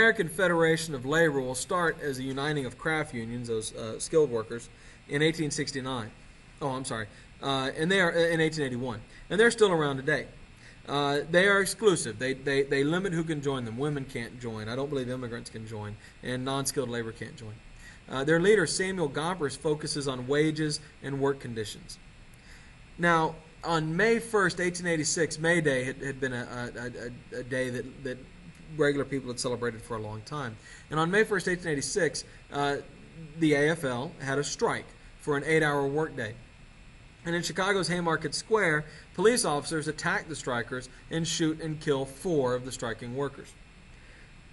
American Federation of Labor will start as a uniting of craft unions, those skilled workers, in 1869. Oh, I'm sorry. And they are in 1881, and they're still around today. They are exclusive. They limit who can join them. Women can't join. I don't believe immigrants can join, and non-skilled labor can't join. Their leader, Samuel Gompers, focuses on wages and work conditions. Now, on May 1st, 1886, May Day had been a day that regular people had celebrated for a long time. And on May 1st, 1886, the AFL had a strike for an 8-hour workday. And in Chicago's Haymarket Square, police officers attack the strikers and shoot and kill 4 of the striking workers.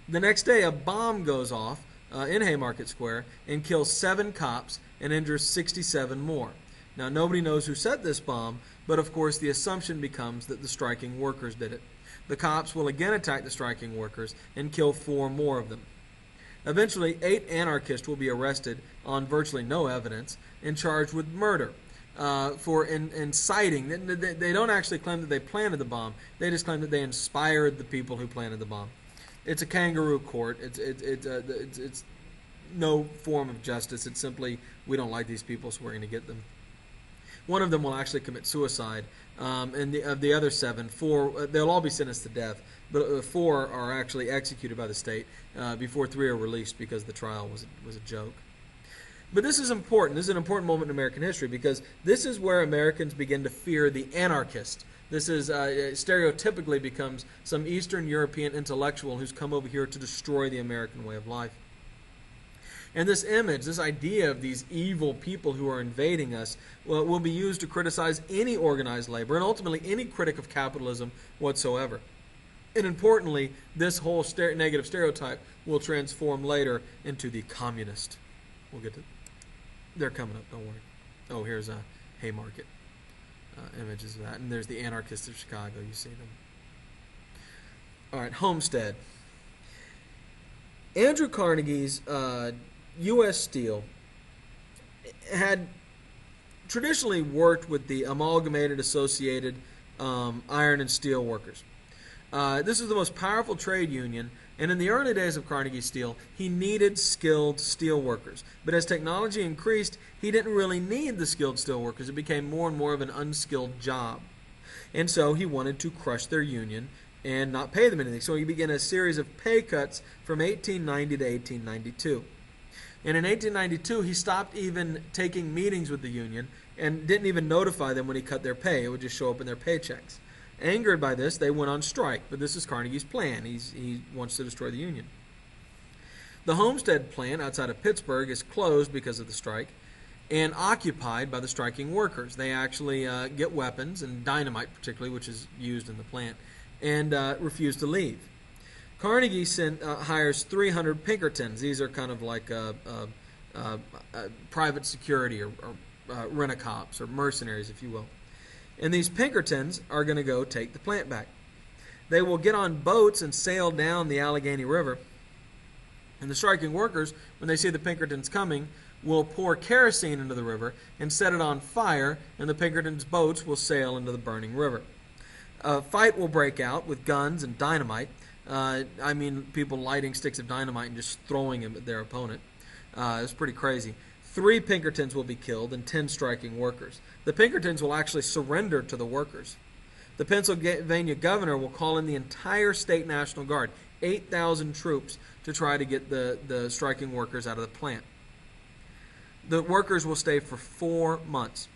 The next day, a bomb goes off in Haymarket Square and kills 7 cops and injures 67 more. Now, nobody knows who set this bomb, but of course the assumption becomes that the striking workers did it. The cops will again attack the striking workers and kill 4 more of them. Eventually, 8 anarchists will be arrested on virtually no evidence and charged with murder for inciting. They don't actually claim that they planted the bomb. They just claim that they inspired the people who planted the bomb. It's a kangaroo court. It's no form of justice. It's simply, we don't like these people, so we're going to get them. One of them will actually commit suicide, and of the other 7, 4, they'll all be sentenced to death, but 4 are actually executed by the state before 3 are released because the trial was a joke. But this is important. This is an important moment in American history because this is where Americans begin to fear the anarchist. This is stereotypically becomes some Eastern European intellectual who's come over here to destroy the American way of life. And this image, this idea of these evil people who are invading us, will be used to criticize any organized labor and ultimately any critic of capitalism whatsoever. And importantly, this whole negative stereotype will transform later into the communist. We'll get to. They're coming up. Don't worry. Oh, here's a Haymarket images of that, and there's the anarchists of Chicago. You see them. All right, Homestead. Andrew Carnegie's U.S. Steel had traditionally worked with the Amalgamated Associated Iron and Steel Workers. This is the most powerful trade union, and in the early days of Carnegie Steel, he needed skilled steel workers. But as technology increased, he didn't really need the skilled steel workers. It became more and more of an unskilled job. And so he wanted to crush their union and not pay them anything. So he began a series of pay cuts from 1890 to 1892. And in 1892, he stopped even taking meetings with the union and didn't even notify them when he cut their pay. It would just show up in their paychecks. Angered by this, they went on strike, but this is Carnegie's plan. He wants to destroy the union. The Homestead plant outside of Pittsburgh is closed because of the strike and occupied by the striking workers. They actually get weapons, and dynamite particularly, which is used in the plant, and refuse to leave. Carnegie hires 300 Pinkertons. These are kind of like private security or rent-a-cops or mercenaries, if you will. And these Pinkertons are going to go take the plant back. They will get on boats and sail down the Allegheny River. And the striking workers, when they see the Pinkertons coming, will pour kerosene into the river and set it on fire, and the Pinkertons' boats will sail into the burning river. A fight will break out with guns and dynamite. I mean, people lighting sticks of dynamite and just throwing them at their opponent. It's pretty crazy. 3 Pinkertons will be killed and 10 striking workers. The Pinkertons will actually surrender to the workers. The Pennsylvania governor will call in the entire state National Guard, 8,000 troops, to try to get the striking workers out of the plant. The workers will stay for 4 months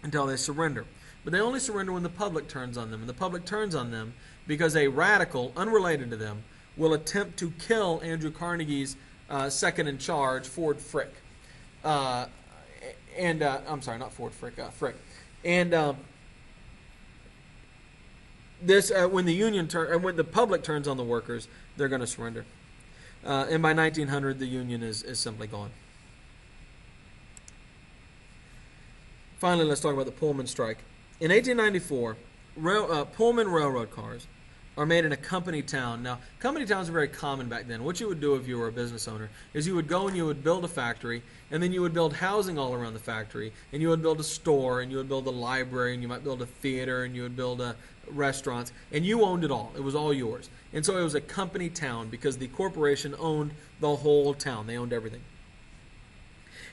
until they surrender. But they only surrender when the public turns on them. And the public turns on them because a radical, unrelated to them, will attempt to kill Andrew Carnegie's second in charge, Ford Frick. I'm sorry, not Ford Frick, Frick. And this, when the public turns on the workers, they're going to surrender. And by 1900, the union is simply gone. Finally, let's talk about the Pullman strike. In 1894, Pullman railroad cars are made in a company town. Now, company towns were very common back then. What you would do if you were a business owner is you would go and you would build a factory, and then you would build housing all around the factory, and you would build a store, and you would build a library, and you might build a theater, and you would build restaurants, and you owned it all. It was all yours. And so it was a company town because the corporation owned the whole town. They owned everything.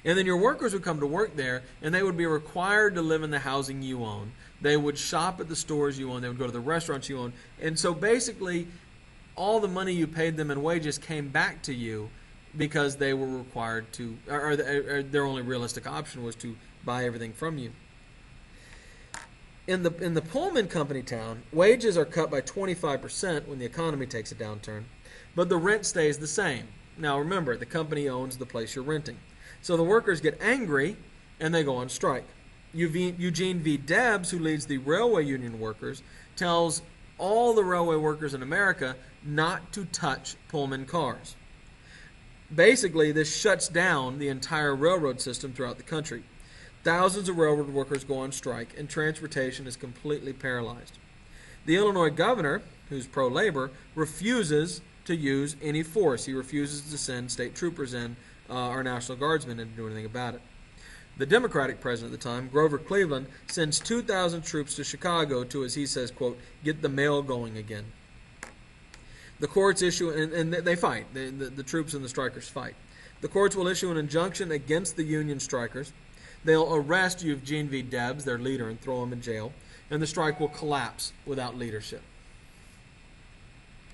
And then your workers would come to work there, and they would be required to live in the housing you own. They would shop at the stores you own. They would go to the restaurants you own. And so basically, all the money you paid them in wages came back to you because they were required to, or their only realistic option was to buy everything from you. In the Pullman company town, wages are cut by 25% when the economy takes a downturn, but the rent stays the same. Now remember, the company owns the place you're renting. So the workers get angry, and they go on strike. Eugene V. Debs, who leads the railway union workers, tells all the railway workers in America not to touch Pullman cars. Basically, this shuts down the entire railroad system throughout the country. Thousands of railroad workers go on strike, and transportation is completely paralyzed. The Illinois governor, who's pro-labor, refuses to use any force. He refuses to send state troopers in, our National Guardsmen, and to do anything about it. The Democratic president at the time, Grover Cleveland, sends 2,000 troops to Chicago to, as he says, quote, get the mail going again. The courts issue, and they fight. The troops and the strikers fight. The courts will issue an injunction against the union strikers. They'll arrest Eugene V. Debs, their leader, and throw him in jail. And the strike will collapse without leadership.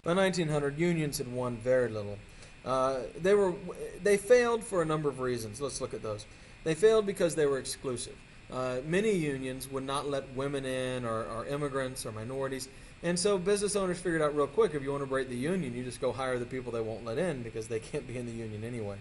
By 1900, unions had won very little. They failed for a number of reasons. Let's look at those. They failed because they were exclusive. Many unions would not let women in, or immigrants, or minorities. And so business owners figured out real quick, if you want to break the union, you just go hire the people they won't let in because they can't be in the union anyway.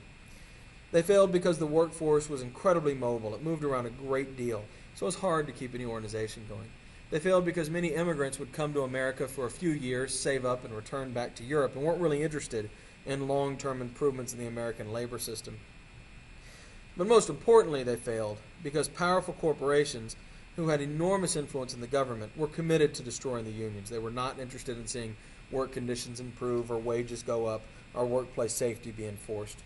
They failed because the workforce was incredibly mobile. It moved around a great deal, so it was hard to keep any organization going. They failed because many immigrants would come to America for a few years, save up, and return back to Europe, and weren't really interested in long-term improvements in the American labor system. But most importantly, they failed because powerful corporations who had enormous influence in the government were committed to destroying the unions. They were not interested in seeing work conditions improve or wages go up or workplace safety be enforced.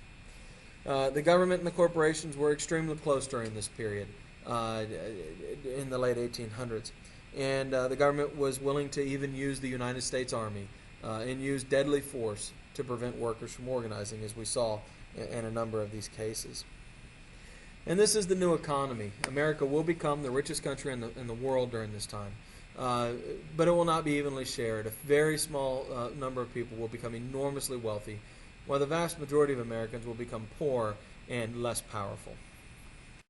The government and the corporations were extremely close during this period in the late 1800s. And the government was willing to even use the United States Army and use deadly force to prevent workers from organizing, as we saw in a number of these cases. And this is the new economy. America will become the richest country in the world during this time. But it will not be evenly shared. A very small number of people will become enormously wealthy, while the vast majority of Americans will become poor and less powerful.